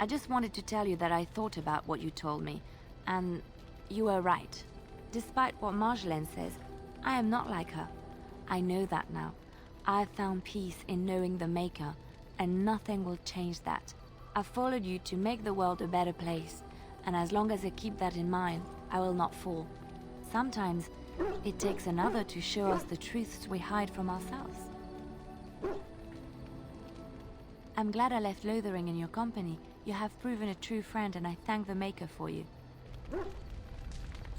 I just wanted to tell you that I thought about what you told me, and you were right. Despite what Marjolaine says, I am not like her. I know that now. I've found peace in knowing the Maker, and nothing will change that. I've followed you to make the world a better place, and as long as I keep that in mind, I will not fall. Sometimes, it takes another to show us the truths we hide from ourselves. I'm glad I left Lothering in your company. You have proven a true friend, and I thank the Maker for you.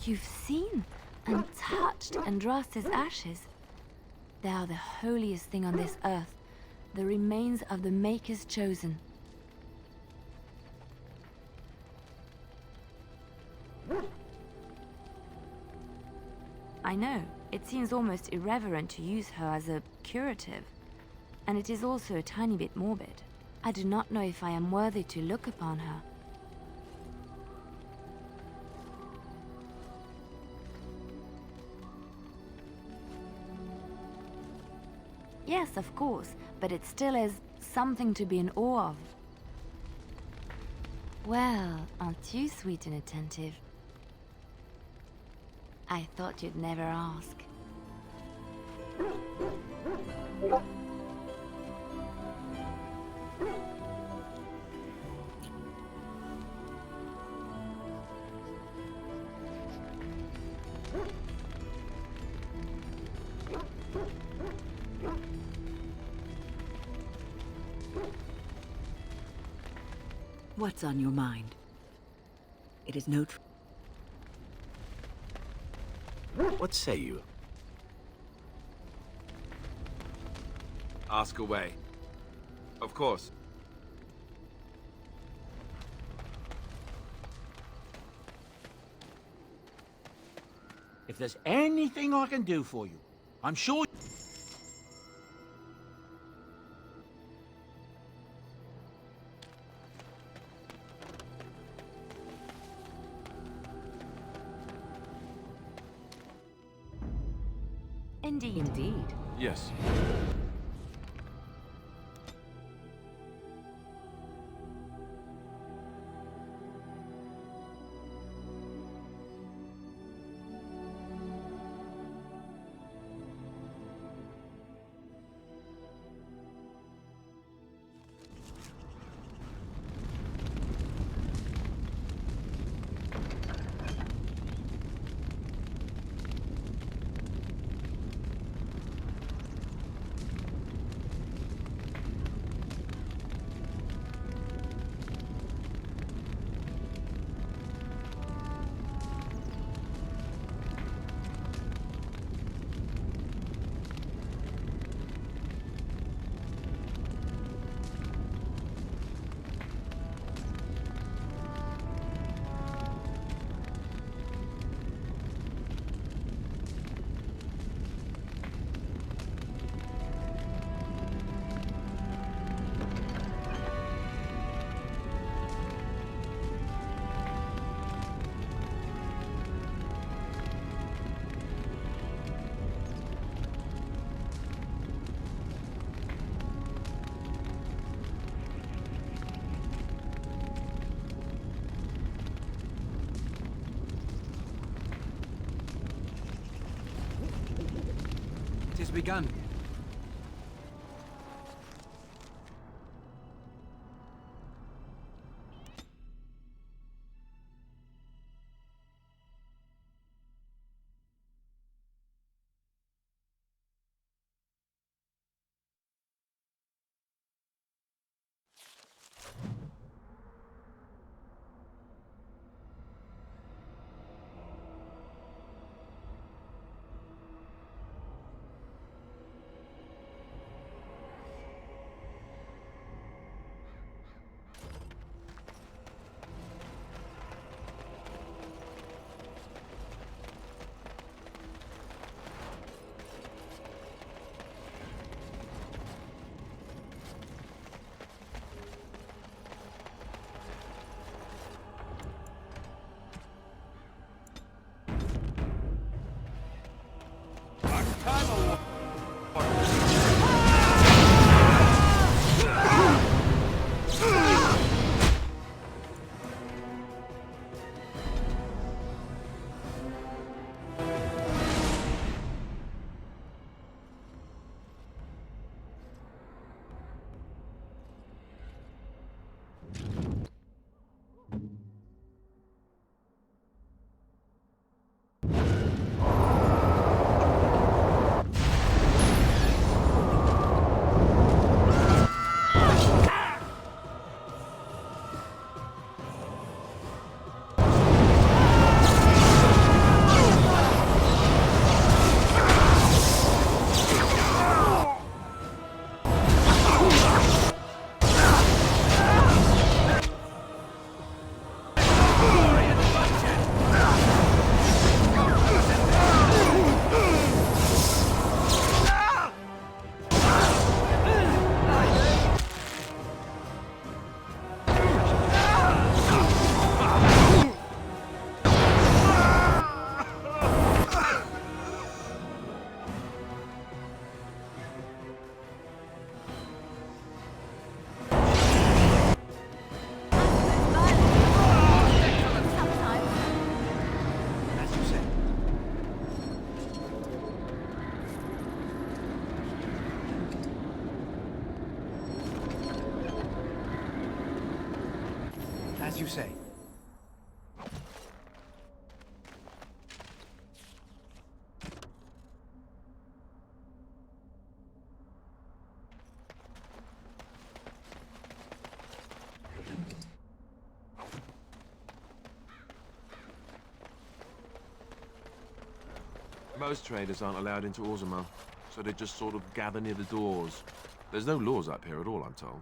You've seen and touched Andraste's ashes. They are the holiest thing on this earth, the remains of the Maker's chosen. I know, it seems almost irreverent to use her as a curative, and it is also a tiny bit morbid. I do not know if I am worthy to look upon her. Yes, of course, but it still is something to be in awe of. Well, aren't you sweet and attentive? I thought you'd never ask. What's on your mind? It is no What say you? Ask away. Of course. If there's anything I can do for you, I'm sure... Indeed. Yes. It has begun. As you say. Most traders aren't allowed into Orzammar, so they just sort of gather near the doors. There's no laws up here at all, I'm told.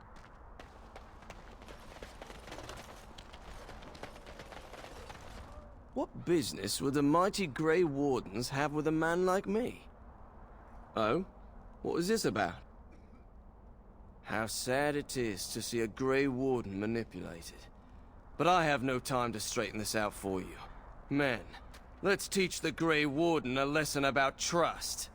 What business would the mighty Grey Wardens have with a man like me? Oh? What was this about? How sad it is to see a Grey Warden manipulated. But I have no time to straighten this out for you. Men, let's teach the Grey Warden a lesson about trust.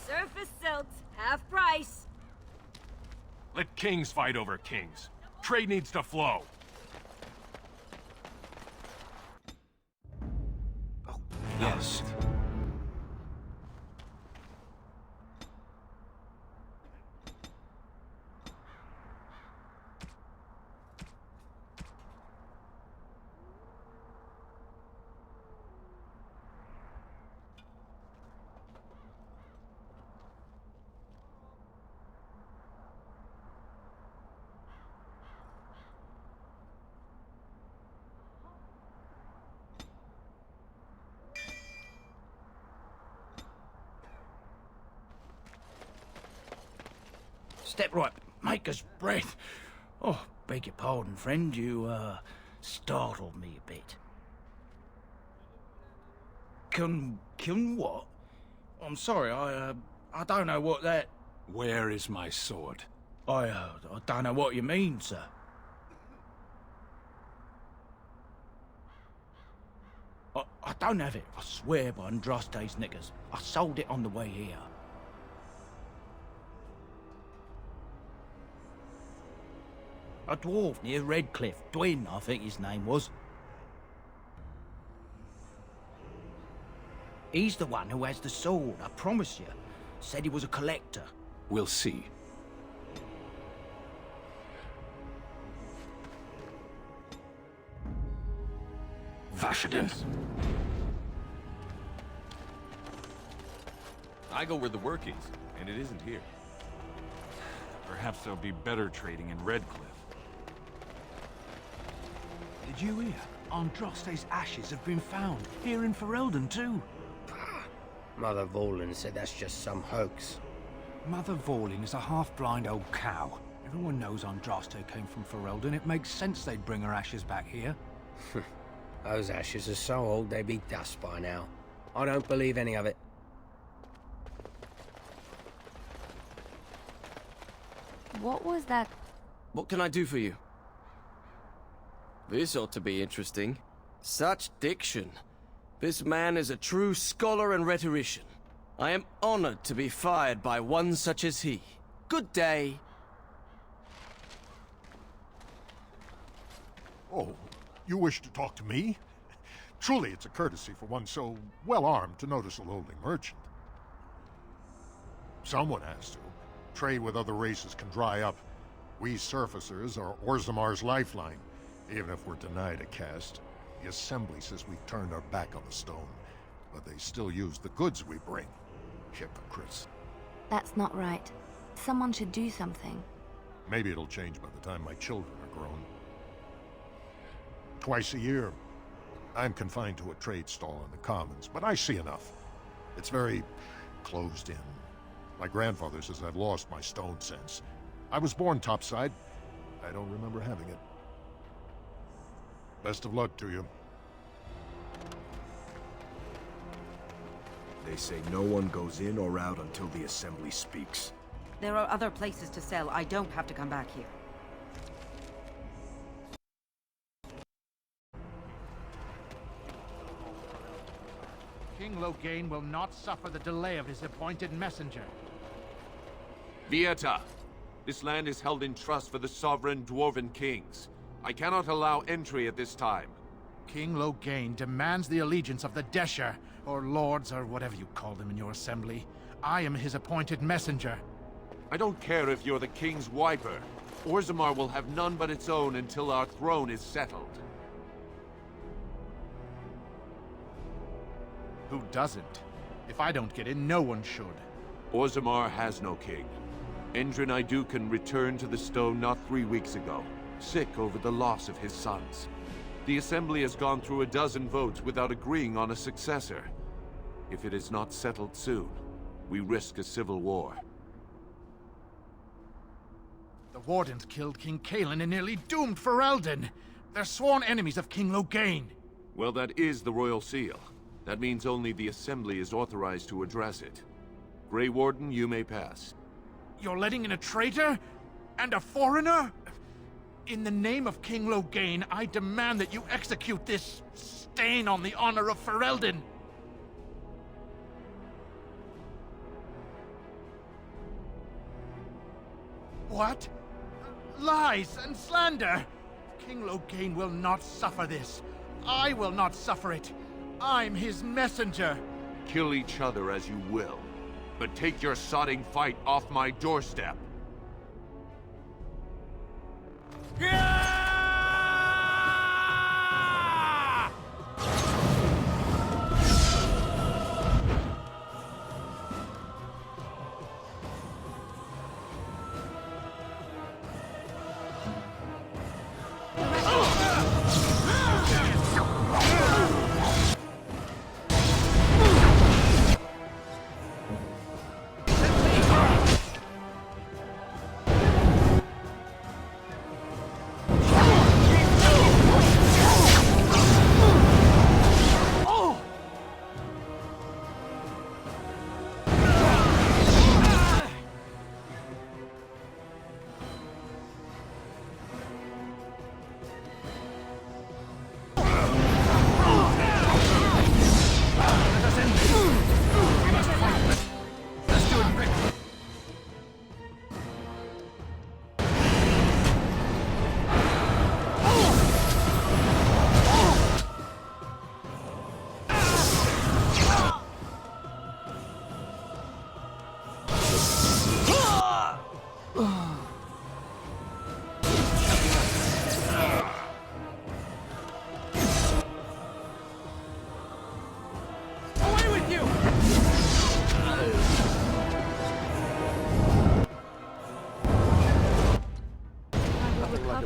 Surface silks, half price. Let kings fight over kings. Trade needs to flow. Yes. Step right, maker's breath. Oh, beg your pardon, friend. You, startled me a bit. Can what? I'm sorry, I don't know what that... Where is my sword? I don't know what you mean, sir. I don't have it, I swear by Andraste's knickers. I sold it on the way here. A dwarf near Redcliffe, Dwyn, I think his name was. He's the one who has the sword, I promise you. Said he was a collector. We'll see. Vashaden. I go where the work is, and it isn't here. Perhaps there'll be better trading in Redcliffe. Did you hear? Andraste's ashes have been found, here in Ferelden too. Mother Vorlin said that's just some hoax. Mother Vorlin is a half-blind old cow. Everyone knows Andraste came from Ferelden. It makes sense they'd bring her ashes back here. Those ashes are so old they'd be dust by now. I don't believe any of it. What was that? What can I do for you? This ought to be interesting. Such diction. This man is a true scholar and rhetorician. I am honored to be fired by one such as he. Good day. Oh, you wish to talk to me? Truly, it's a courtesy for one so well-armed to notice a lowly merchant. Someone has to. Trade with other races can dry up. We surfacers are Orzammar's lifeline. Even if we're denied a caste, the Assembly says we turned our back on the stone, but they still use the goods we bring. Hypocrites. That's not right. Someone should do something. Maybe it'll change by the time my children are grown. Twice a year, I'm confined to a trade stall in the Commons, but I see enough. It's very closed in. My grandfather says I've lost my stone sense. I was born topside. I don't remember having it. Best of luck to you. They say no one goes in or out until the Assembly speaks. There are other places to sell. I don't have to come back here. King Loghain will not suffer the delay of his appointed messenger. Vieta, this land is held in trust for the sovereign Dwarven kings. I cannot allow entry at this time. King Loghain demands the allegiance of the Desher, or lords, or whatever you call them in your assembly. I am his appointed messenger. I don't care if you're the king's wiper. Orzammar will have none but its own until our throne is settled. Who doesn't? If I don't get in, no one should. Orzammar has no king. Endrin Idukan returned to the stone not 3 weeks ago, sick over the loss of his sons. The Assembly has gone through a dozen votes without agreeing on a successor. If it is not settled soon, we risk a civil war. The Wardens killed King Cailan and nearly doomed Ferelden. They're sworn enemies of King Loghain. Well, that is the Royal Seal. That means only the Assembly is authorized to address it. Grey Warden, you may pass. You're letting in a traitor? And a foreigner? In the name of King Loghain, I demand that you execute this stain on the honor of Ferelden. What? Lies and slander! King Loghain will not suffer this. I will not suffer it. I'm his messenger. Kill each other as you will, but take your sodding fight off my doorstep.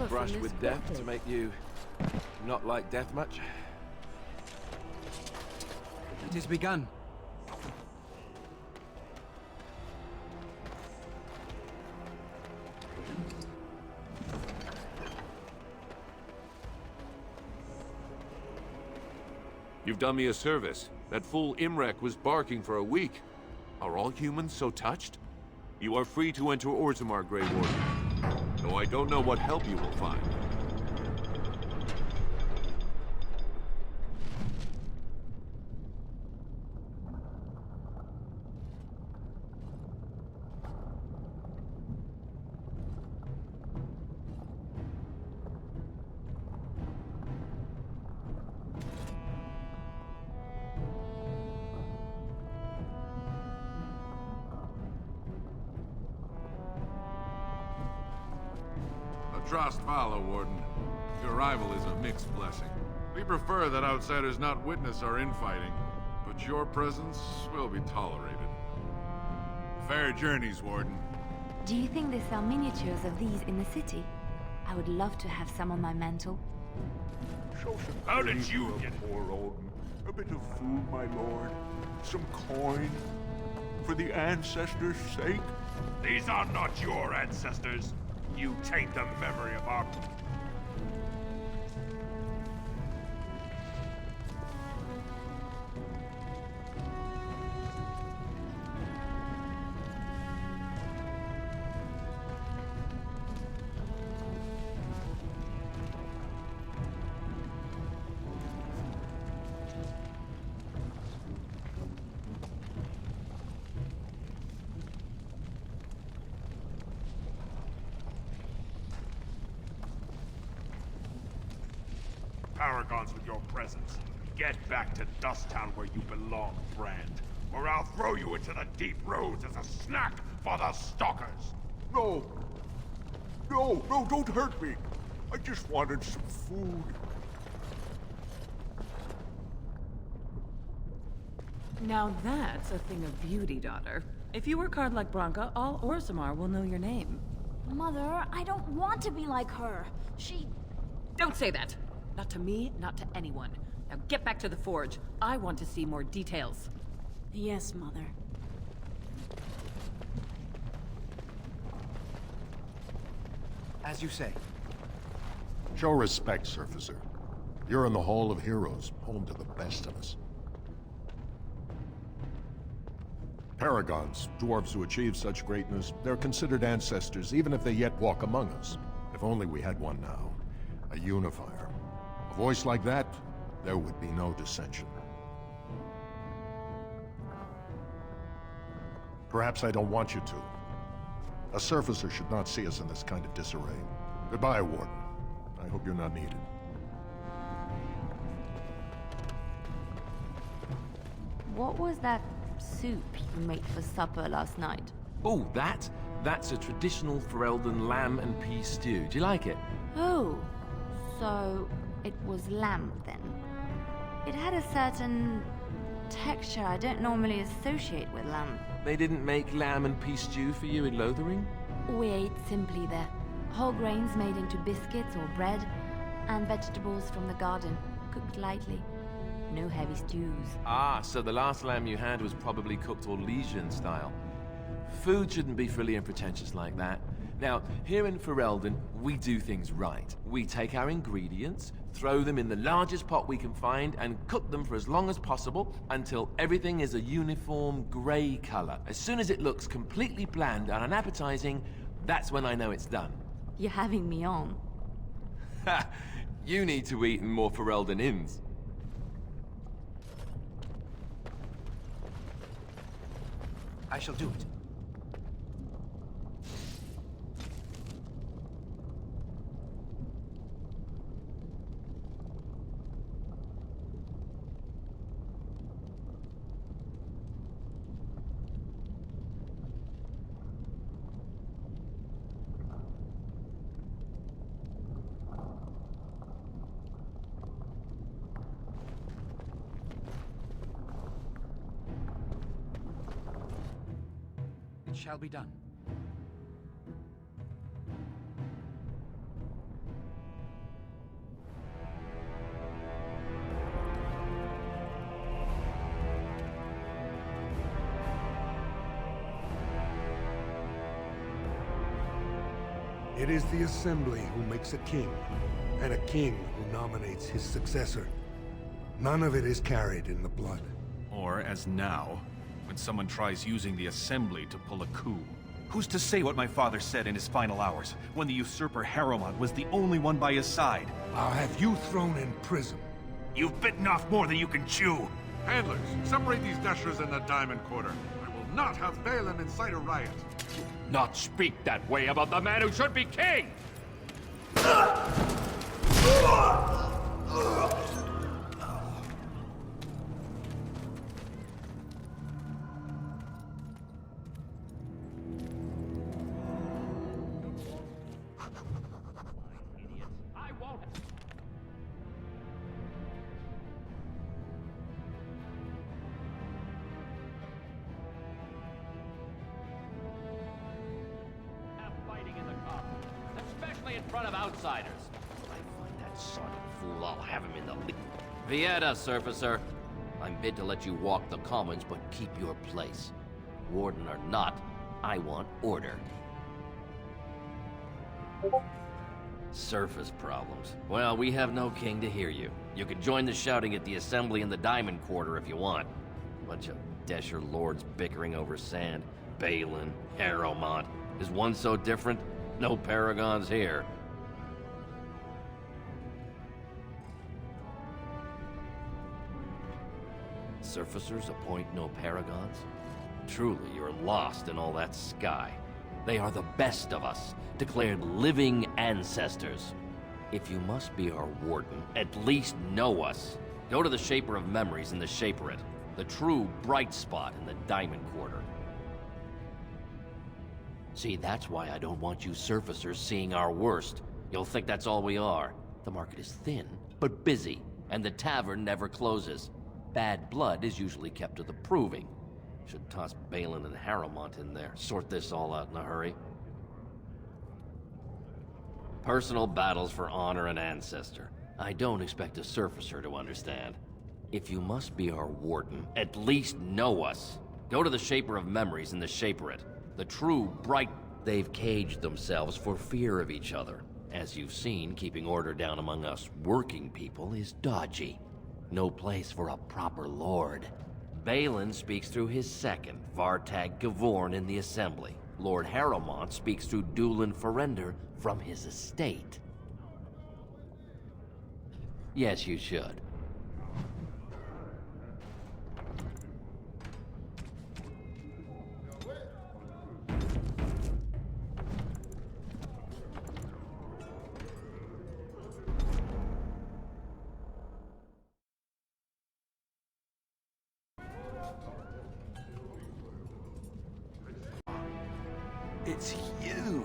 Brush with death to make you not like death much? It has begun. You've done me a service. That fool Imrek was barking for a week. Are all humans so touched? You are free to enter Orzammar, Grey Warden. Though I don't know what help you will find. Trost follow, Warden. Your arrival is a mixed blessing. We prefer that outsiders not witness our infighting, but your presence will be tolerated. Fair journeys, Warden. Do you think they sell miniatures of these in the city? I would love to have some on my mantle. How did you get poor Odin? A bit of food, my lord. Some coin. For the ancestors' sake. These are not your ancestors. You taint the memory of our... Paragons with your presence. Get back to Dusttown where you belong, Brand. Or I'll throw you into the deep roads as a snack for the stalkers. No. No, don't hurt me. I just wanted some food. Now that's a thing of beauty, daughter. If you work hard like Branka, all Orzammar will know your name. Mother, I don't want to be like her. She... Don't say that! Not to me, not to anyone. Now get back to the forge. I want to see more details. Yes, Mother. As you say. Show respect, Surfacer. You're in the Hall of Heroes, home to the best of us. Paragons, dwarves who achieve such greatness, they're considered ancestors even if they yet walk among us. If only we had one now. A unifier. A voice like that, there would be no dissension. Perhaps I don't want you to. A Surfacer should not see us in this kind of disarray. Goodbye, Warden. I hope you're not needed. What was that soup you made for supper last night? Oh, that's a traditional Ferelden lamb and pea stew. Do you like it? Oh, so it was lamb then. It had a certain texture I don't normally associate with lamb. They didn't make lamb and pea stew for you in Lothering? We ate simply there. Whole grains made into biscuits or bread, and vegetables from the garden, cooked lightly. No heavy stews. Ah, so the last lamb you had was probably cooked Orlesian style. Food shouldn't be frilly and pretentious like that. Now, here in Ferelden, we do things right. We take our ingredients, throw them in the largest pot we can find, and cook them for as long as possible until everything is a uniform grey color. As soon as it looks completely bland and unappetizing, that's when I know it's done. You're having me on. Ha! You need to eat in more Ferelden inns. I shall do it. It shall be done. It is the Assembly who makes a king, and a king who nominates his successor. None of it is carried in the blood. Or, as now, when someone tries using the Assembly to pull a coup. Who's to say what my father said in his final hours, when the usurper Harrowmont was the only one by his side? I'll have you thrown in prison. You've bitten off more than you can chew! Handlers, separate these dashers in the Diamond Quarter. I will not have Balin incite a riot. Not speak that way about the man who should be king! in front of outsiders. When I find that son of a fool, I'll have him in the Vieta, surfacer. I'm bid to let you walk the commons, but keep your place. Warden or not, I want order. Surface problems. Well, we have no king to hear you. You can join the shouting at the assembly in the Diamond Quarter if you want. Bunch of Desher lords bickering over sand. Balin, Harrowmont. Is one so different? No paragons here. Surfacers appoint no paragons? Truly, you're lost in all that sky. They are the best of us, declared living ancestors. If you must be our warden, at least know us. Go to the Shaper of Memories in the Shaperate, the true bright spot in the Diamond Quarter. See, that's why I don't want you surfacers seeing our worst. You'll think that's all we are. The market is thin, but busy, and the tavern never closes. Bad blood is usually kept to the proving. Should toss Balin and Harrowmont in there, sort this all out in a hurry. Personal battles for honor and ancestor. I don't expect a surfacer to understand. If you must be our warden, at least know us. Go to the Shaper of Memories in the Shaperate. The true bright... They've caged themselves for fear of each other. As you've seen, keeping order down among us working people is dodgy. No place for a proper lord. Balin speaks through his second, Vartag Gavorn, in the Assembly. Lord Harrowmont speaks through Dulin Ferender from his estate. Yes, you should. It's huge.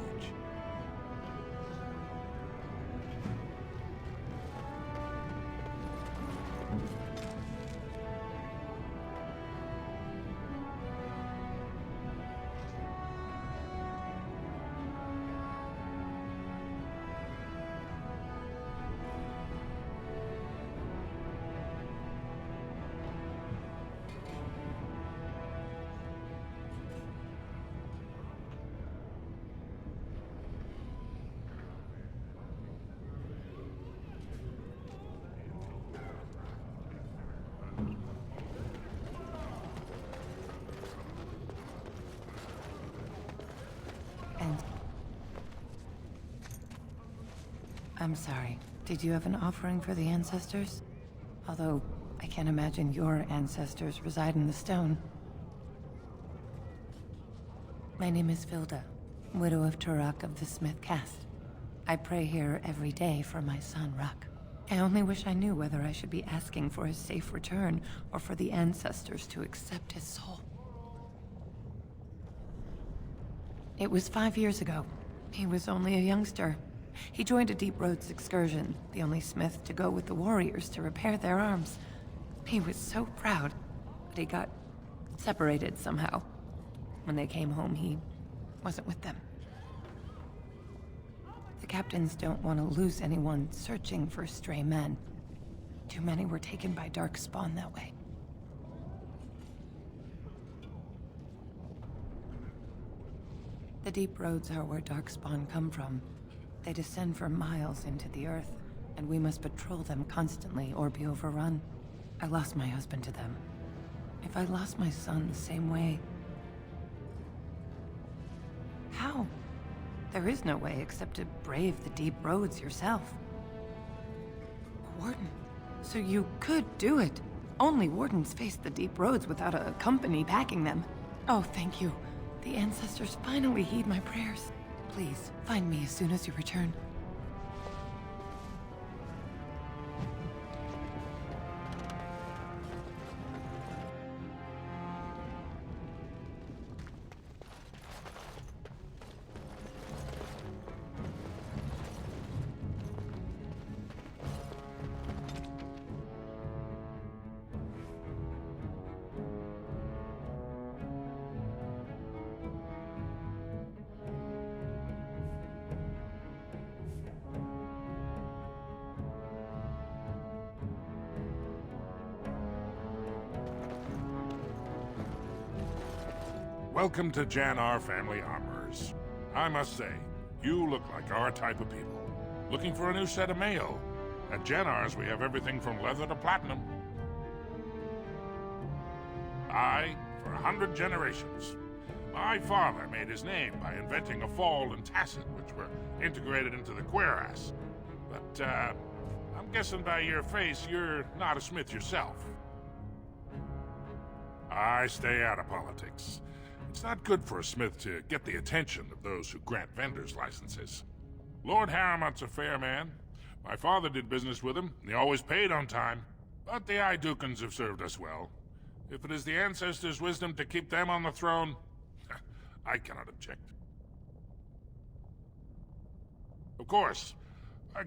I'm sorry. Did you have an offering for the ancestors? Although, I can't imagine your ancestors reside in the stone. My name is Vilda, widow of Turak of the Smith caste. I pray here every day for my son, Ruck. I only wish I knew whether I should be asking for his safe return or for the ancestors to accept his soul. It was 5 years ago. He was only a youngster. He joined a Deep Roads excursion, the only smith to go with the warriors to repair their arms. He was so proud, but he got separated somehow. When they came home, he wasn't with them. The captains don't want to lose anyone searching for stray men. Too many were taken by Darkspawn that way. The Deep Roads are where Darkspawn come from. They descend for miles into the earth, and we must patrol them constantly or be overrun. I lost my husband to them. If I lost my son the same way... How? There is no way except to brave the Deep Roads yourself. A warden. So you could do it. Only wardens face the Deep Roads without a company backing them. Oh, thank you. The ancestors finally heed my prayers. Please, find me as soon as you return. Welcome to Jannar Family Armorers. I must say, you look like our type of people. Looking for a new set of mail? At Jannar's, we have everything from leather to platinum. For 100 generations. My father made his name by inventing a fall and tacet, which were integrated into the cuirass. But, I'm guessing by your face, you're not a smith yourself. I stay out of politics. It's not good for a smith to get the attention of those who grant vendors licenses. Lord Harrowmont's a fair man. My father did business with him, and he always paid on time. But the Idukans have served us well. If it is the ancestors' wisdom to keep them on the throne, I cannot object. Of course,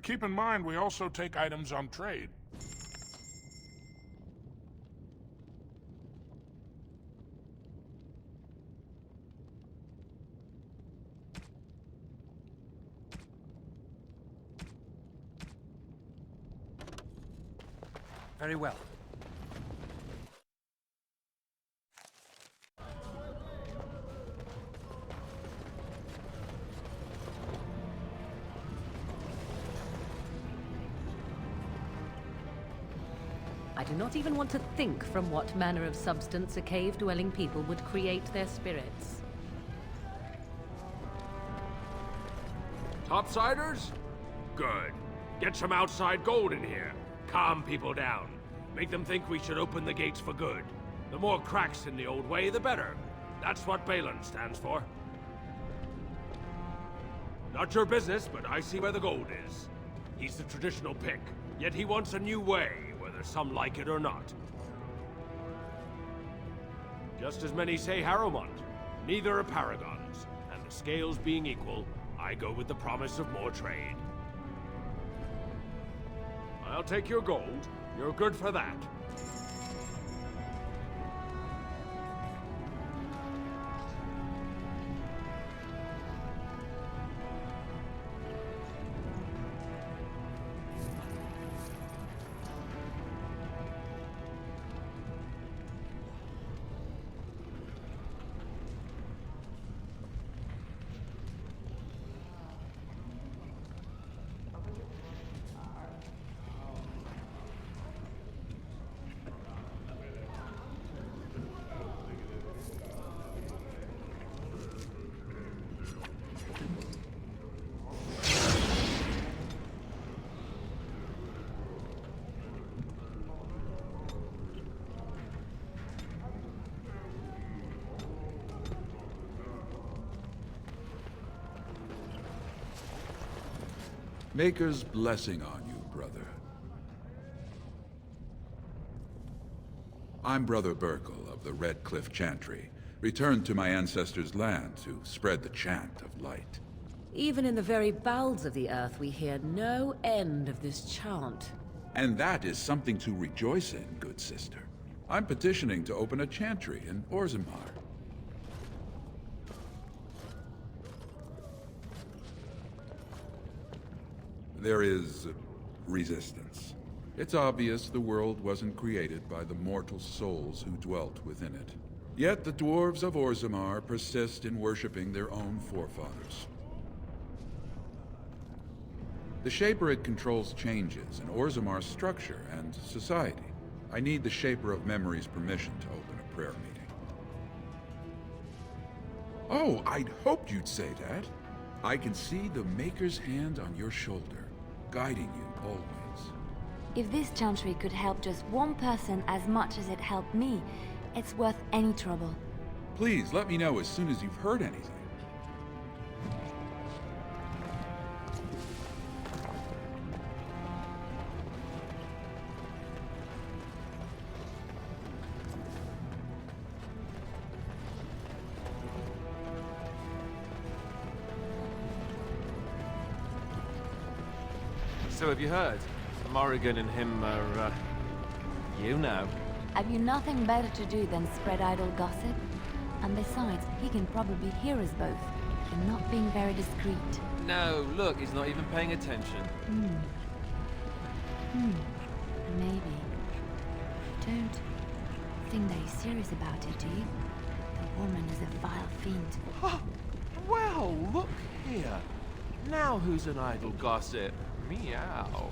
keep in mind we also take items on trade. Very well. I do not even want to think from what manner of substance a cave-dwelling people would create their spirits. Topsiders? Good. Get some outside gold in here. Calm people down. Make them think we should open the gates for good. The more cracks in the old way, the better. That's what Balin stands for. Not your business, but I see where the gold is. He's the traditional pick, yet he wants a new way, whether some like it or not. Just as many say Harrowmont. Neither are paragons, and the scales being equal, I go with the promise of more trade. I'll take your gold. You're good for that. Maker's blessing on you, brother. I'm Brother Burkle of the Redcliffe Chantry, returned to my ancestors' land to spread the chant of light. Even in the very bowels of the earth, we hear no end of this chant. And that is something to rejoice in, good sister. I'm petitioning to open a chantry in Orzammar. There is resistance. It's obvious the world wasn't created by the mortal souls who dwelt within it. Yet the dwarves of Orzammar persist in worshipping their own forefathers. The Shaper controls changes in Orzammar's structure and society. I need the Shaper of Memory's permission to open a prayer meeting. Oh, I'd hoped you'd say that. I can see the Maker's hand on your shoulder, guiding you always. If this chantry could help just one person as much as it helped me, it's worth any trouble. Please let me know as soon as you've heard anything. So have you heard? Morrigan and him are, you know. Have you nothing better to do than spread idle gossip? And besides, he can probably hear us both. You're not being very discreet. No, look, he's not even paying attention. Maybe. Don't think that he's serious about it, do you? woman is a vile fiend. Well, look here. Now who's an idle gossip? Meow.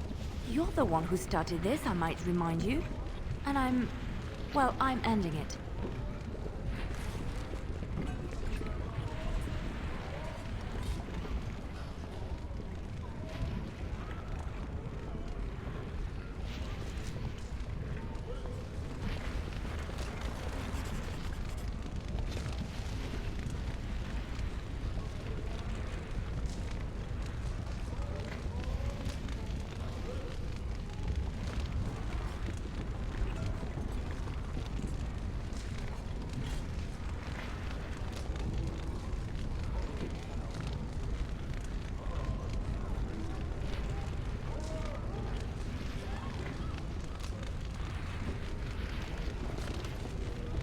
You're the one who started this, I might remind you. And well, I'm ending it.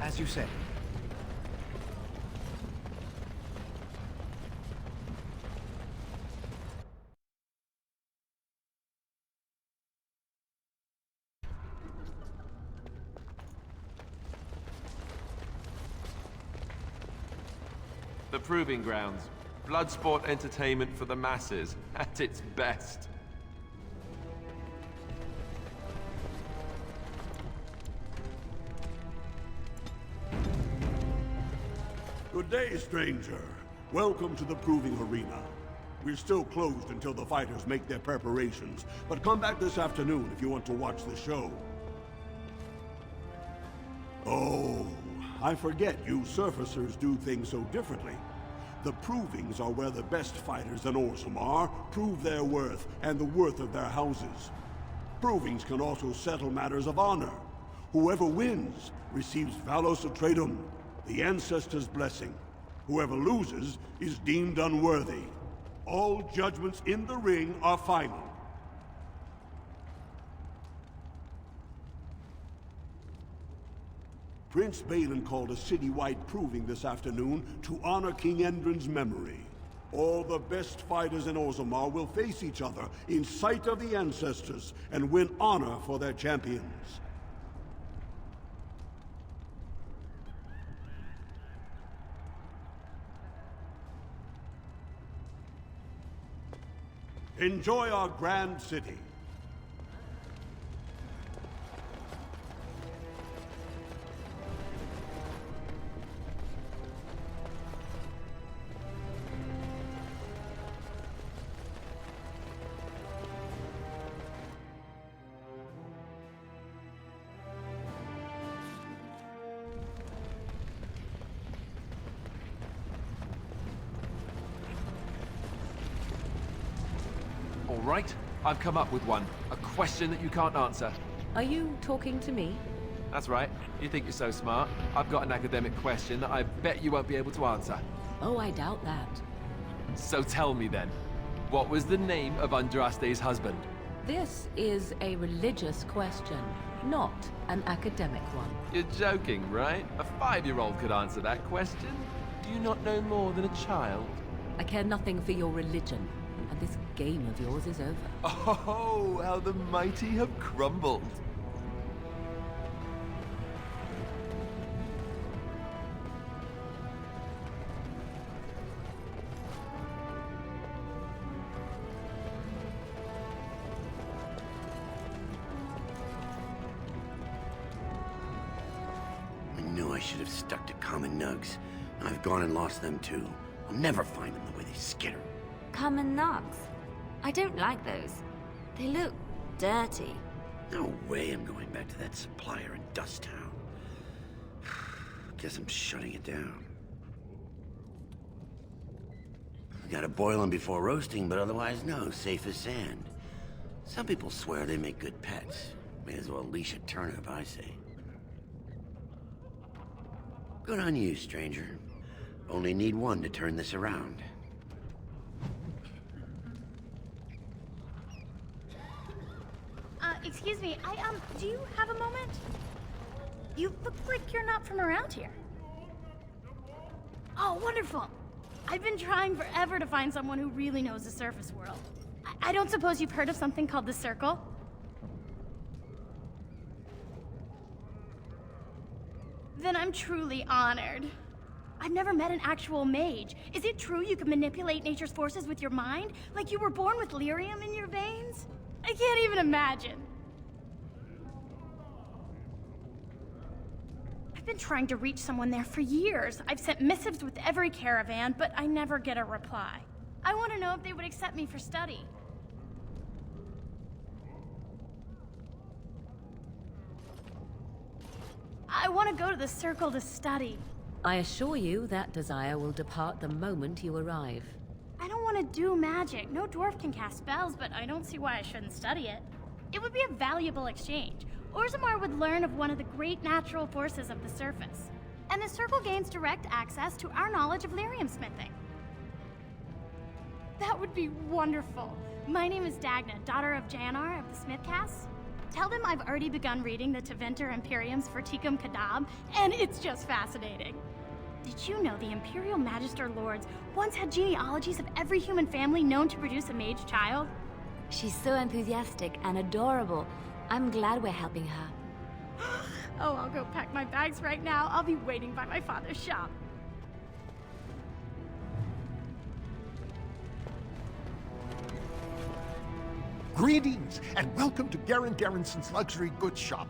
As you say. The Proving Grounds. Bloodsport entertainment for the masses, at its best. Good day, stranger. Welcome to the Proving Arena. We're still closed until the fighters make their preparations, but come back this afternoon if you want to watch the show. Oh, I forget you surfacers do things so differently. The Provings are where the best fighters in Orzammar prove their worth and the worth of their houses. Provings can also settle matters of honor. Whoever wins receives Valos Atreidum, the Ancestors' blessing. Whoever loses is deemed unworthy. All judgments in the ring are final. Prince Balin called a citywide proving this afternoon to honor King Endrin's memory. All the best fighters in Orzammar will face each other in sight of the Ancestors and win honor for their champions. Enjoy our grand city. All right, I've come up with one. A question that you can't answer. Are you talking to me? That's right. You think you're so smart. I've got an academic question that I bet you won't be able to answer. Oh, I doubt that. So tell me then, what was the name of Andraste's husband? This is a religious question, not an academic one. You're joking, right? A 5-year-old could answer that question. Do you not know more than a child? I care nothing for your religion, and this game of yours is over. Oh, how the mighty have crumbled. I knew I should have stuck to common nugs. I've gone and lost them too. I'll never find them the way they skitter. Common nugs? I don't like those. They look dirty. No way I'm going back to that supplier in Dust Town. Guess I'm shutting it down. Gotta boil them before roasting, but otherwise no, safe as sand. Some people swear they make good pets. May as well leash a turnip, I say. Good on you, stranger. Only need one to turn this around. Excuse me, do you have a moment? You look like you're not from around here. Oh, wonderful. I've been trying forever to find someone who really knows the surface world. I don't suppose you've heard of something called the Circle? Then I'm truly honored. I've never met an actual mage. Is it true you can manipulate nature's forces with your mind? Like you were born with lyrium in your veins? I can't even imagine. I've been trying to reach someone there for years. I've sent missives with every caravan, but I never get a reply. I want to know if they would accept me for study. I want to go to the Circle to study. I assure you that desire will depart the moment you arrive. I don't want to do magic. No dwarf can cast spells, but I don't see why I shouldn't study it. It would be a valuable exchange. Orzammar would learn of one of the great natural forces of the surface. And the Circle gains direct access to our knowledge of lyrium smithing. That would be wonderful. My name is Dagna, daughter of Janar of the Smithcast. Tell them I've already begun reading the Tevinter Imperiums for Tikum Kadab, and it's just fascinating. Did you know the Imperial Magister Lords once had genealogies of every human family known to produce a mage child? She's so enthusiastic and adorable. I'm glad we're helping her. Oh, I'll go pack my bags right now. I'll be waiting by my father's shop. Greetings, and welcome to Garen Garrison's luxury goods shop.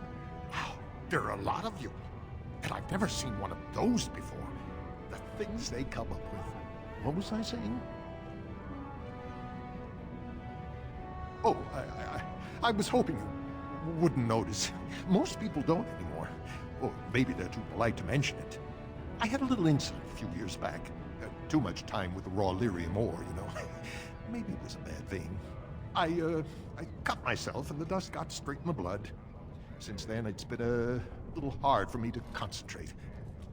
Wow, there are a lot of you, and I've never seen one of those before. The things they come up with. What was I saying? Oh, I was hoping you wouldn't notice. Most people don't anymore. Or maybe they're too polite to mention it. I had a little incident a few years back. Too much time with the raw lyrium ore, you know. Maybe it was a bad thing. I cut myself and the dust got straight in the blood. Since then, it's been a little hard for me to concentrate.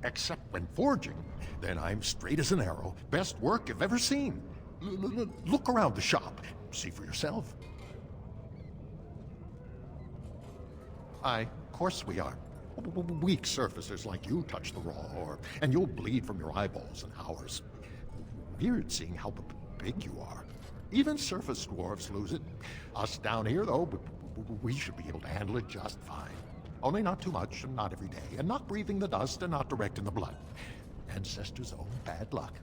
Except when forging. Then I'm straight as an arrow. Best work you've ever seen. Look around the shop. See for yourself. Of course we are. Weak surfacers like you touch the raw ore, and you'll bleed from your eyeballs and ours. Weird seeing how big you are. Even surface dwarves lose it. Us down here, though, we should be able to handle it just fine. Only not too much, and not every day, and not breathing the dust, and not direct in the blood. Ancestors' own bad luck.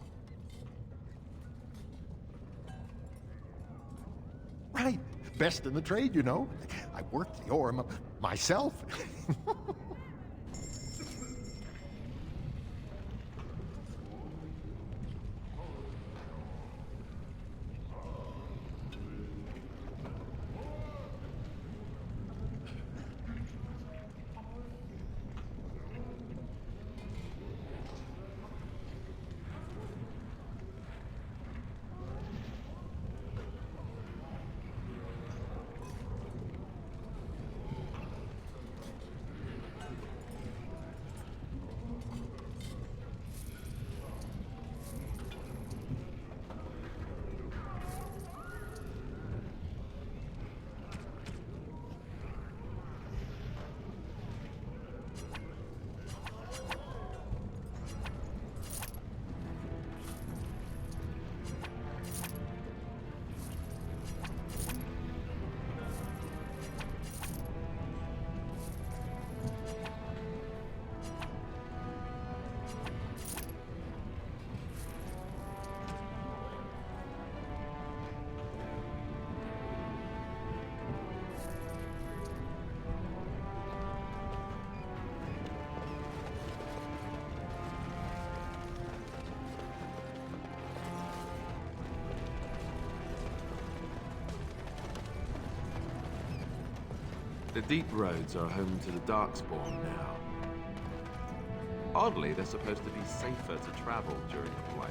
Right. Best in the trade, you know. I worked the ore myself. The deep roads are home to the Darkspawn now. Oddly, they're supposed to be safer to travel during the Blight.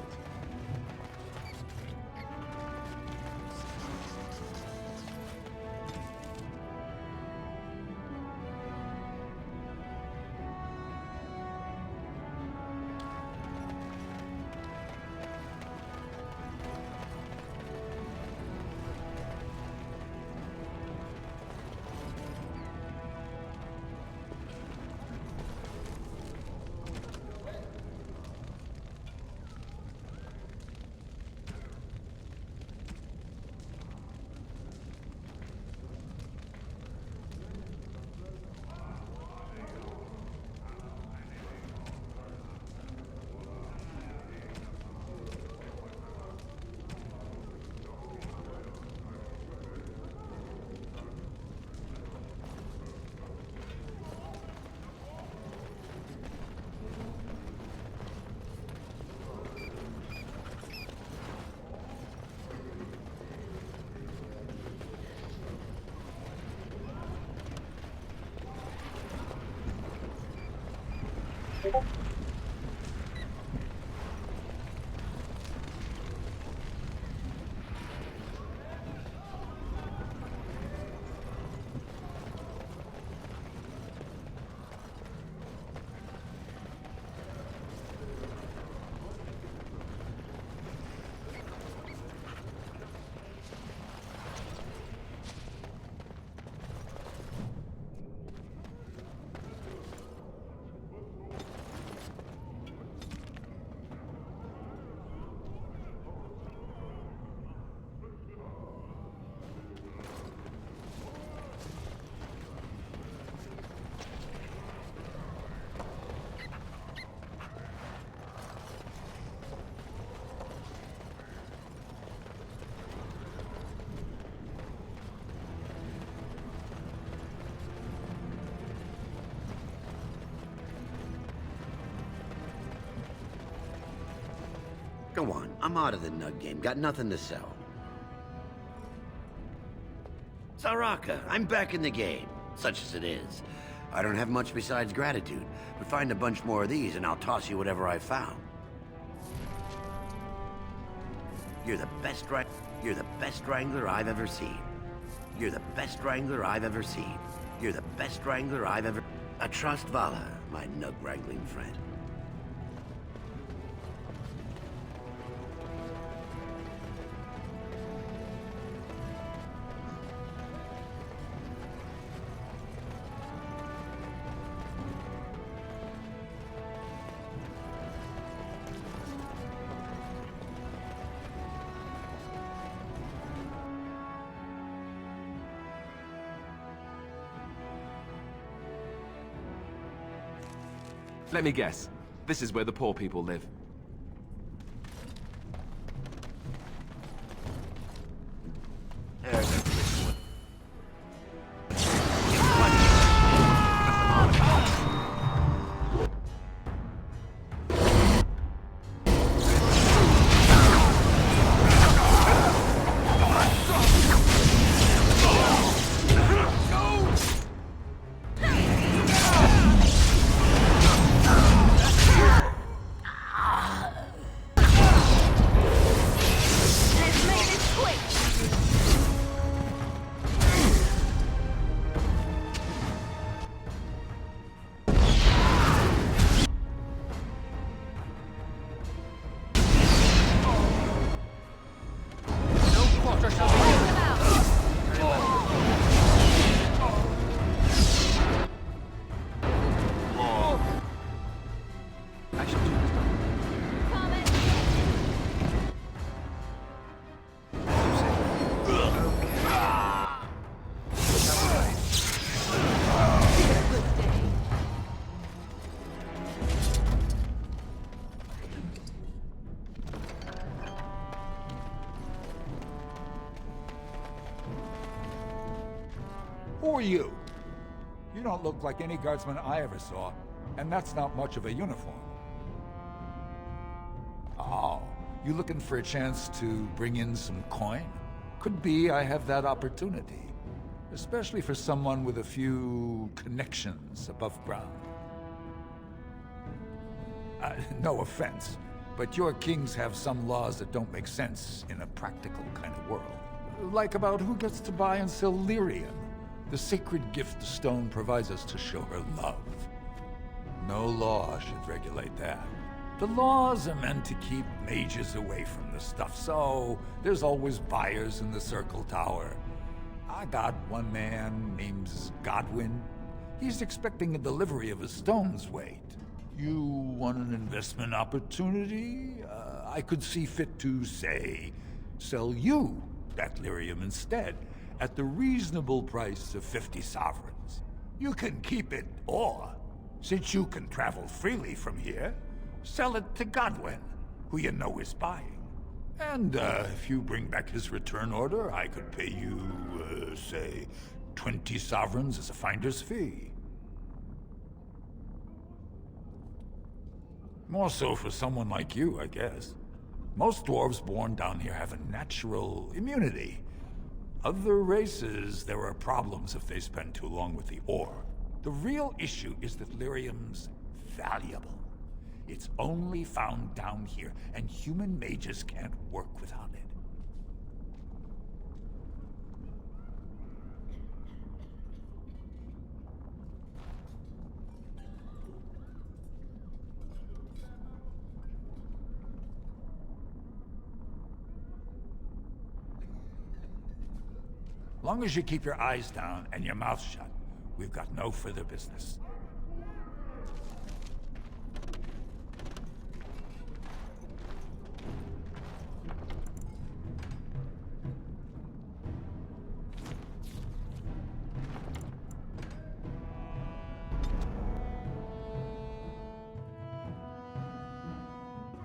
Go on, I'm out of the nug game. Got nothing to sell. Saraka, I'm back in the game, such as it is. I don't have much besides gratitude, but find a bunch more of these and I'll toss you whatever I found. You're the best wrangler I've ever seen. You're the best wrangler I've ever seen. You're the best wrangler I've ever... A trust Vala, my nug wrangling friend. Let me guess. This is where the poor people live. Who are you? You don't look like any guardsman I ever saw, and that's not much of a uniform. Oh, you looking for a chance to bring in some coin? Could be I have that opportunity, especially for someone with a few connections above ground. No offense, but your kings have some laws that don't make sense in a practical kind of world. Like about who gets to buy and sell lyrium, the sacred gift the stone provides us to show her love. No law should regulate that. The laws are meant to keep mages away from the stuff, so there's always buyers in the Circle Tower. I got one man named Godwin. He's expecting a delivery of a stone's weight. You want an investment opportunity? I could see fit to, say, sell you that lyrium instead, at the reasonable price of 50 sovereigns. You can keep it, or, since you can travel freely from here, sell it to Godwin, who you know is buying. And if you bring back his return order, I could pay you, say, 20 sovereigns as a finder's fee. More so for someone like you, I guess. Most dwarves born down here have a natural immunity. Other races, there are problems if they spend too long with the ore. The real issue is that lyrium's valuable. It's only found down here, and human mages can't work without it. Long as you keep your eyes down and your mouth shut, we've got no further business.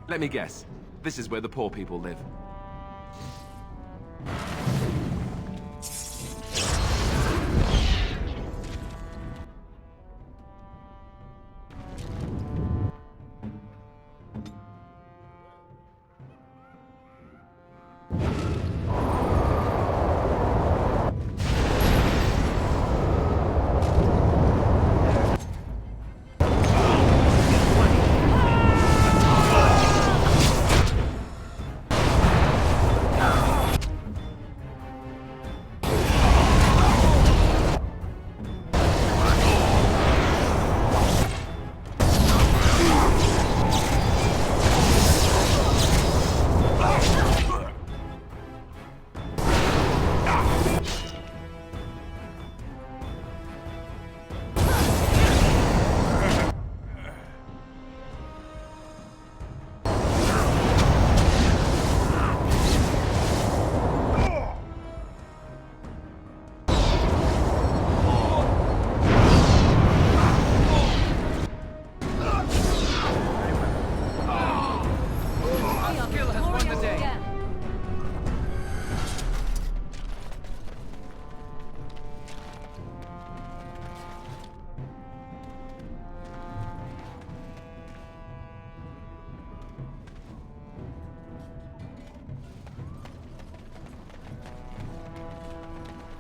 Let me guess. This is where the poor people live.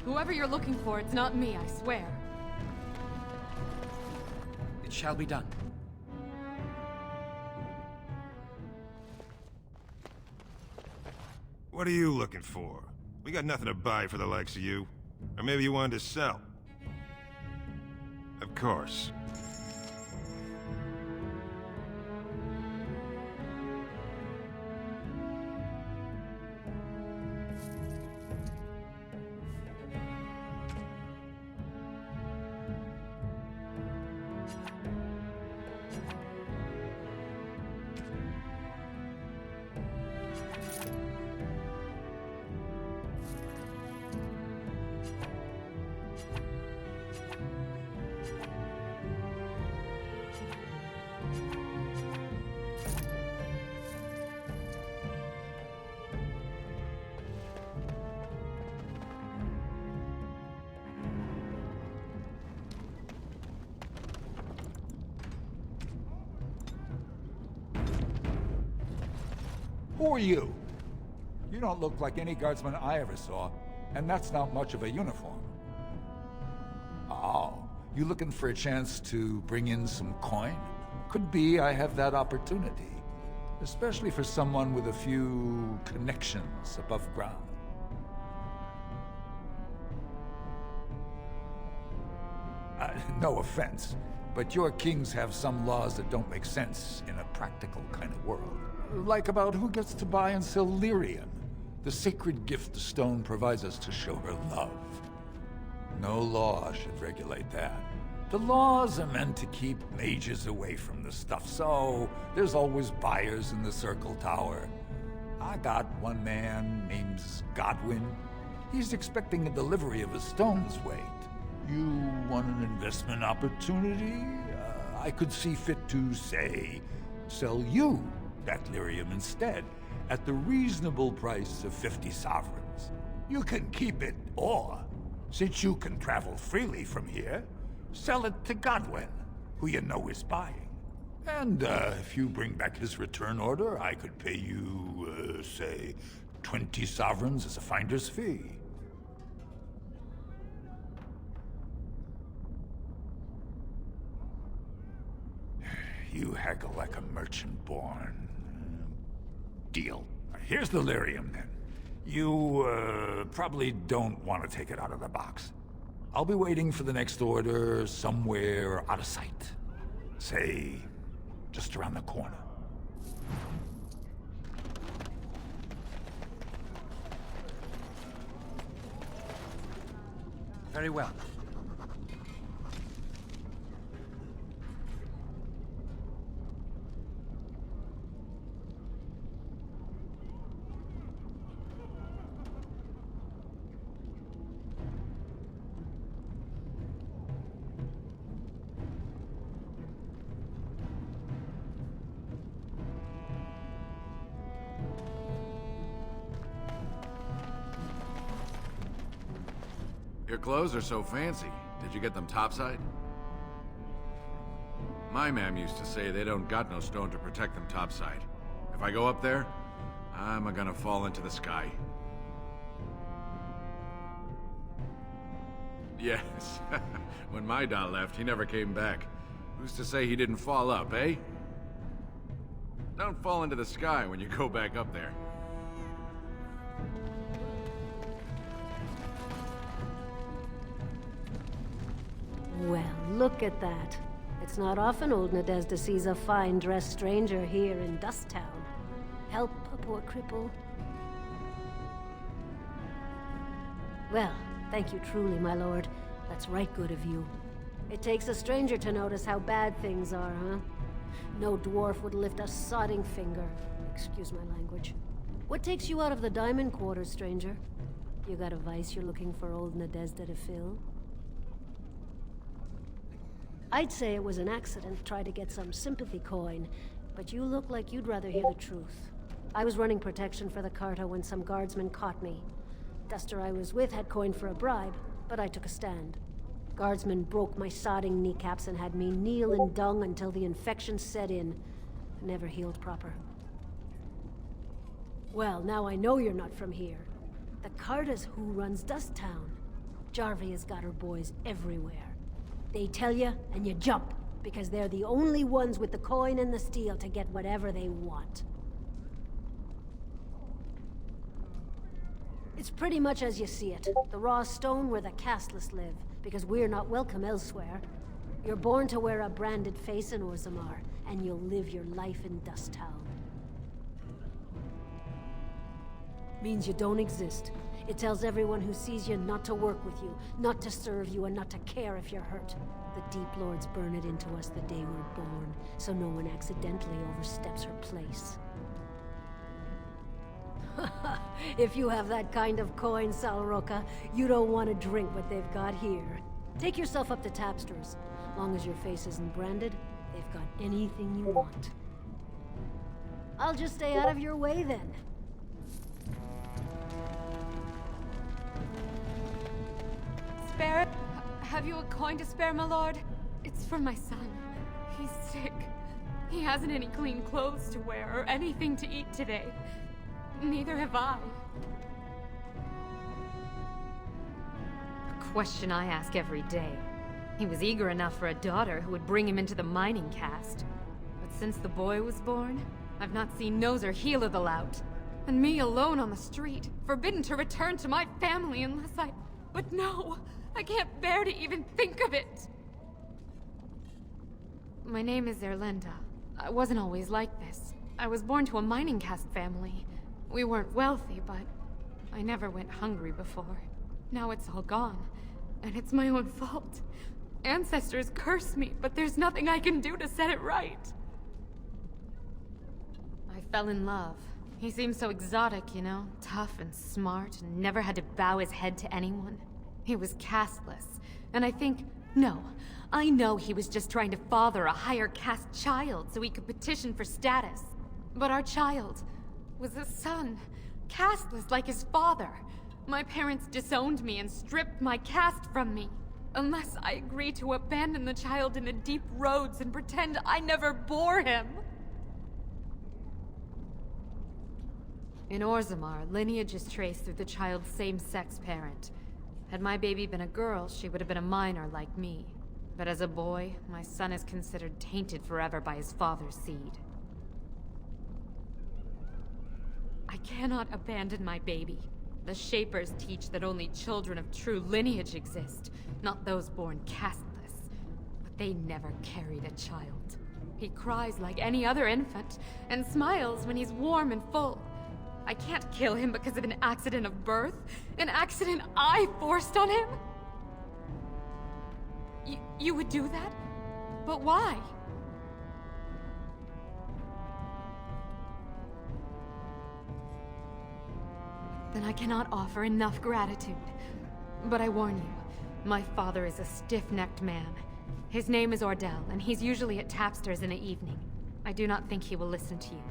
Whoever you're looking for, it's not me, I swear. It shall be done. What are you looking for? We got nothing to buy for the likes of you. Or maybe you wanted to sell. Of course. Who are you? You don't look like any guardsman I ever saw, and that's not much of a uniform. Oh, you looking for a chance to bring in some coin? Could be I have that opportunity, especially for someone with a few connections above ground. No offense, but your kings have some laws that don't make sense in a practical kind of world. Like about who gets to buy and sell lyrium, the sacred gift the stone provides us to show her love. No law should regulate that. The laws are meant to keep mages away from the stuff, so there's always buyers in the Circle Tower. I got one man named Godwin. He's expecting a delivery of a stone's weight. You want an investment opportunity? I could see fit to, say, sell you that lyrium instead, at the reasonable price of 50 sovereigns. You can keep it, or, since you can travel freely from here, sell it to Godwin, who you know is buying. And if you bring back his return order, I could pay you, say, 20 sovereigns as a finder's fee. You haggle like a merchant born. Deal. Here's the lyrium, then. You, probably don't want to take it out of the box. I'll be waiting for the next order somewhere out of sight. Say, just around the corner. Very well. Your clothes are so fancy. Did you get them topside? My mam used to say they don't got no stone to protect them topside. If I go up there, I'm gonna fall into the sky. Yes. When my da left, he never came back. Who's to say he didn't fall up, eh? Don't fall into the sky when you go back up there. Well, look at that. It's not often old Nadezda sees a fine-dressed stranger here in Dust Town. Help a poor cripple. Well, thank you truly, my lord. That's right good of you. It takes a stranger to notice how bad things are, huh? No dwarf would lift a sodding finger. Excuse my language. What takes you out of the Diamond Quarters, stranger? You got a vice you're looking for old Nadezda to fill? I'd say it was an accident, try to get some sympathy coin, but you look like you'd rather hear the truth. I was running protection for the Carta when some guardsmen caught me. Duster I was with had coin for a bribe, but I took a stand. Guardsmen broke my sodding kneecaps and had me kneel in dung until the infection set in. Never healed proper. Well, now I know you're not from here. The Carta's who runs Dust Town. Jarvia's got her boys everywhere. They tell you, and you jump, because they're the only ones with the coin and the steel to get whatever they want. It's pretty much as you see it. The raw stone where the casteless live, because we're not welcome elsewhere. You're born to wear a branded face in Orzammar, and you'll live your life in Dust Town. Means you don't exist. It tells everyone who sees you not to work with you, not to serve you, and not to care if you're hurt. The Deep Lords burn it into us the day we're born, so no one accidentally oversteps her place. If you have that kind of coin, Salroka, you don't want to drink what they've got here. Take yourself up to Tapster's. Long as your face isn't branded, they've got anything you want. I'll just stay out of your way then. Spare? Have you a coin to spare, my lord? It's for my son. He's sick. He hasn't any clean clothes to wear or anything to eat today. Neither have I. A question I ask every day. He was eager enough for a daughter who would bring him into the mining caste. But since the boy was born, I've not seen nose or heel of the lout. And me alone on the street, forbidden to return to my family unless I... But no! I can't bear to even think of it! My name is Erlenda. I wasn't always like this. I was born to a mining caste family. We weren't wealthy, but I never went hungry before. Now it's all gone, and it's my own fault. Ancestors curse me, but there's nothing I can do to set it right. I fell in love. He seemed so exotic, you know? Tough and smart, and never had to bow his head to anyone. He was casteless, and I know he was just trying to father a higher caste child so he could petition for status. But our child was a son, casteless like his father. My parents disowned me and stripped my caste from me. Unless I agree to abandon the child in the deep roads and pretend I never bore him. In Orzammar, lineage is traced through the child's same-sex parent. Had my baby been a girl, she would have been a minor like me. But as a boy, my son is considered tainted forever by his father's seed. I cannot abandon my baby. The Shapers teach that only children of true lineage exist, not those born casteless. But they never carried a child. He cries like any other infant, and smiles when he's warm and full. I can't kill him because of an accident of birth, an accident I forced on him? You would do that? But why? Then I cannot offer enough gratitude. But I warn you, my father is a stiff-necked man. His name is Ordell, and he's usually at Tapster's in the evening. I do not think he will listen to you.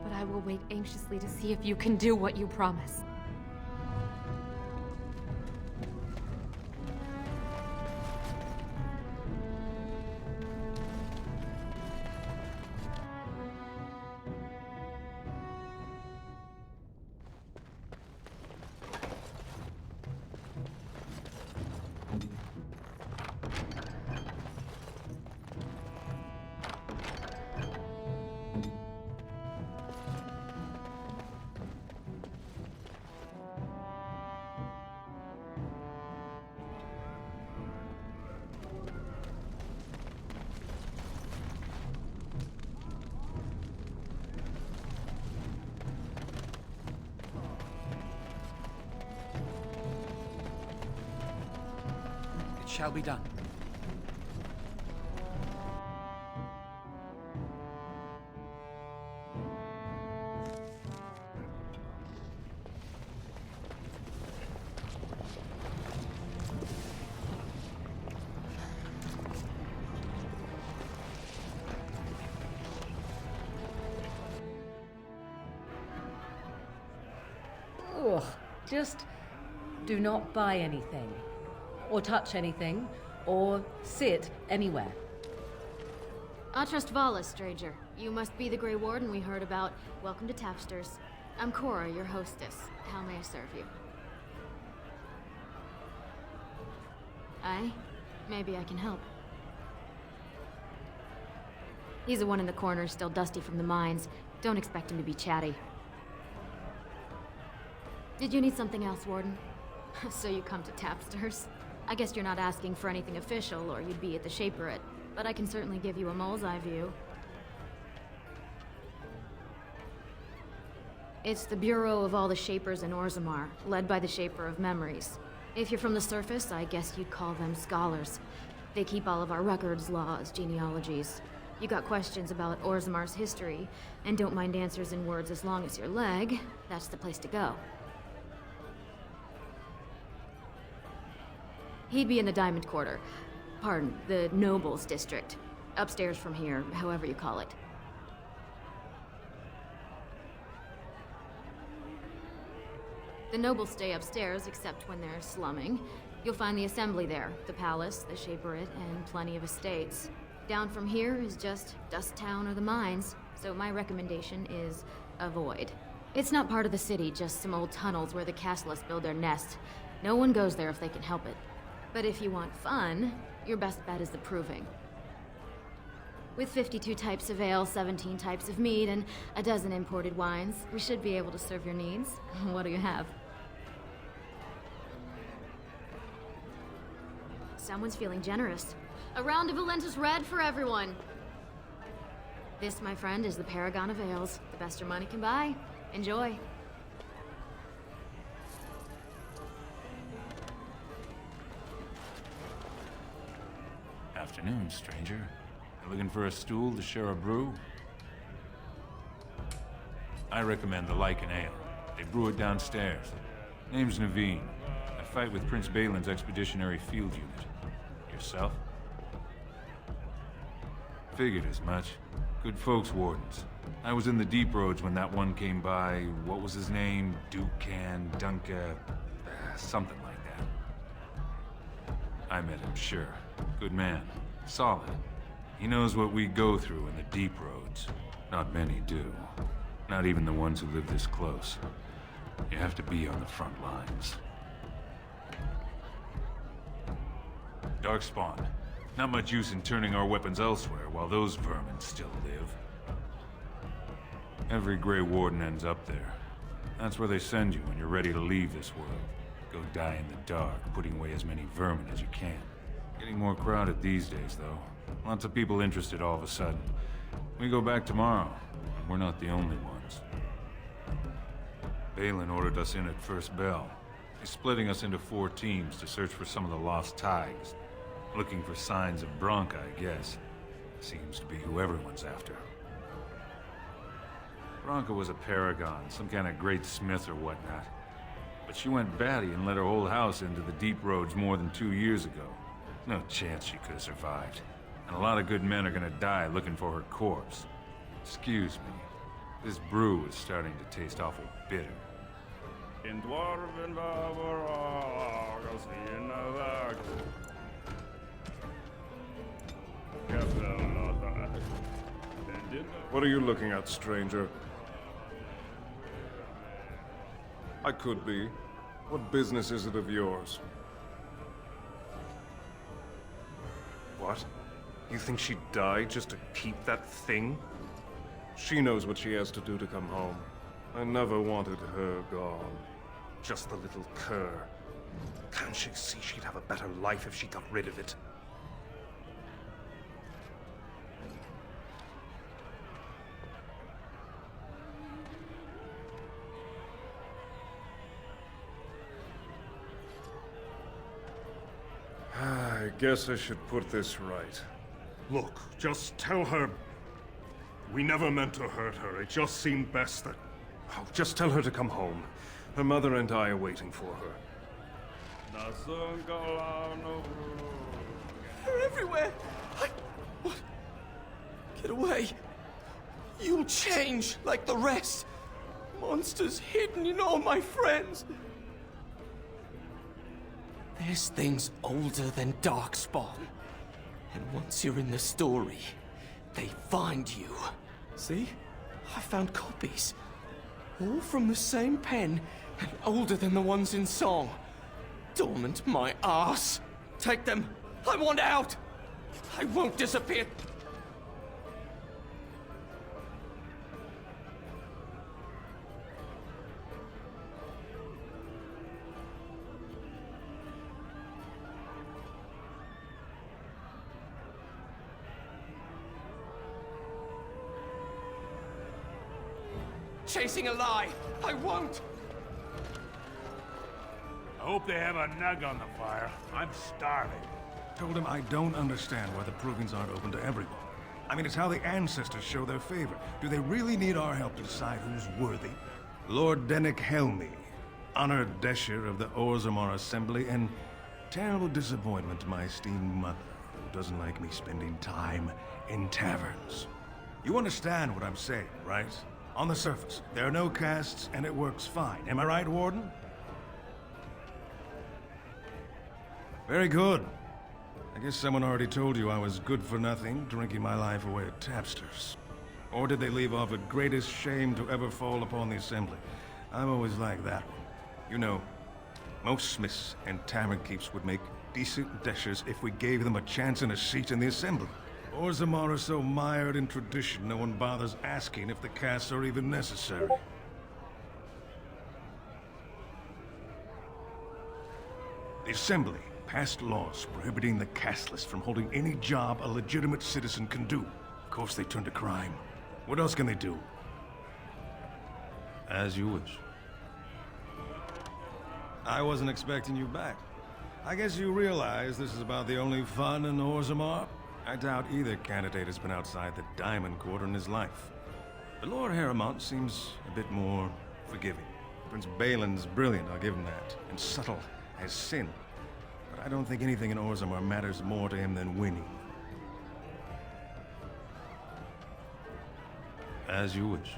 But I will wait anxiously to see if you can do what you promise. Shall be done. Ugh, just do not buy anything. Or touch anything, or sit anywhere. I trust Vala, stranger. You must be the Grey Warden we heard about. Welcome to Tapster's. I'm Cora, your hostess. How may I serve you? Aye? Maybe I can help. He's the one in the corner, still dusty from the mines. Don't expect him to be chatty. Did you need something else, Warden? So you come to Tapster's? I guess you're not asking for anything official, or you'd be at the Shaperate. But I can certainly give you a mole's eye view. It's the Bureau of all the Shapers in Orzammar, led by the Shaper of Memories. If you're from the surface, I guess you'd call them scholars. They keep all of our records, laws, genealogies. You got questions about Orzammar's history, and don't mind answers in words as long as your leg, that's the place to go. He'd be in the Diamond Quarter. Pardon, the Nobles District. Upstairs from here, however you call it. The nobles stay upstairs, except when they're slumming. You'll find the Assembly there, the Palace, the Shaperate, and plenty of estates. Down from here is just Dust Town or the mines, so my recommendation is avoid. It's not part of the city, just some old tunnels where the castless build their nests. No one goes there if they can help it. But if you want fun, your best bet is the Proving. With 52 types of ale, 17 types of mead, and a dozen imported wines, we should be able to serve your needs. What do you have? Someone's feeling generous. A round of Valentis Red for everyone. This, my friend, is the Paragon of Ales. The best your money can buy. Enjoy. Afternoon, stranger. You looking for a stool to share a brew? I recommend the Lycan Ale. They brew it downstairs. Name's Naveen. I fight with Prince Balin's Expeditionary Field Unit. Yourself? Figured as much. Good folks, Wardens. I was in the Deep Roads when that one came by. What was his name? Dukan, Dunka... something like that. I met him, sure. Good man. Solid. He knows what we go through in the Deep Roads. Not many do. Not even the ones who live this close. You have to be on the front lines. Darkspawn. Not much use in turning our weapons elsewhere while those vermin still live. Every Grey Warden ends up there. That's where they send you when you're ready to leave this world. Go die in the dark, putting away as many vermin as you can. Getting more crowded these days, though. Lots of people interested all of a sudden. We go back tomorrow, and we're not the only ones. Balin ordered us in at first bell. He's splitting us into 4 teams to search for some of the lost tigers. Looking for signs of Branka, I guess. Seems to be who everyone's after. Branka was a paragon, some kind of great smith or whatnot. But she went batty and let her old house into the deep roads more than 2 years ago. No chance she could have survived. And a lot of good men are gonna die looking for her corpse. Excuse me. This brew is starting to taste awful bitter. In Dwarven Lands, what are you looking at, stranger? I could be. What business is it of yours? What? You think she'd die just to keep that thing? She knows what she has to do to come home. I never wanted her gone. Just the little cur. Can't she see she'd have a better life if she got rid of it? I guess I should put this right. Look, just tell her... We never meant to hurt her. It just seemed best that... Oh, just tell her to come home. Her mother and I are waiting for her. They're everywhere! What? Get away! You'll change like the rest! Monsters hidden in all my friends! There's things older than Darkspawn. And once you're in the story, they find you. See? I found copies. All from the same pen, and older than the ones in song. Dormant my ass. Take them. I want out. I won't disappear. Chasing a lie. I won't. I hope they have a nug on the fire. I'm starving. Told him I don't understand why the provings aren't open to everyone. I mean, it's how the ancestors show their favor. Do they really need our help to decide who's worthy? Lord Dennick Helmi, honored Desher of the Orzammar Assembly, and terrible disappointment to my esteemed mother, who doesn't like me spending time in taverns. You understand what I'm saying, right? On the surface, there are no castes, and it works fine. Am I right, Warden? Very good. I guess someone already told you I was good for nothing, drinking my life away at tapsters. Or did they leave off at greatest shame to ever fall upon the Assembly? I'm always like that one. You know, most smiths and tavern keeps would make decent deshers if we gave them a chance and a seat in the Assembly. Orzammar are so mired in tradition, no one bothers asking if the castes are even necessary. The Assembly passed laws prohibiting the casteless from holding any job a legitimate citizen can do. Of course, they turned to crime. What else can they do? As you wish. I wasn't expecting you back. I guess you realize this is about the only fun in Orzammar? I doubt either candidate has been outside the Diamond Quarter in his life. But Lord Harrimont seems a bit more forgiving. Prince Balin's brilliant, I'll give him that, and subtle as sin. But I don't think anything in Orzammar matters more to him than winning. As you wish.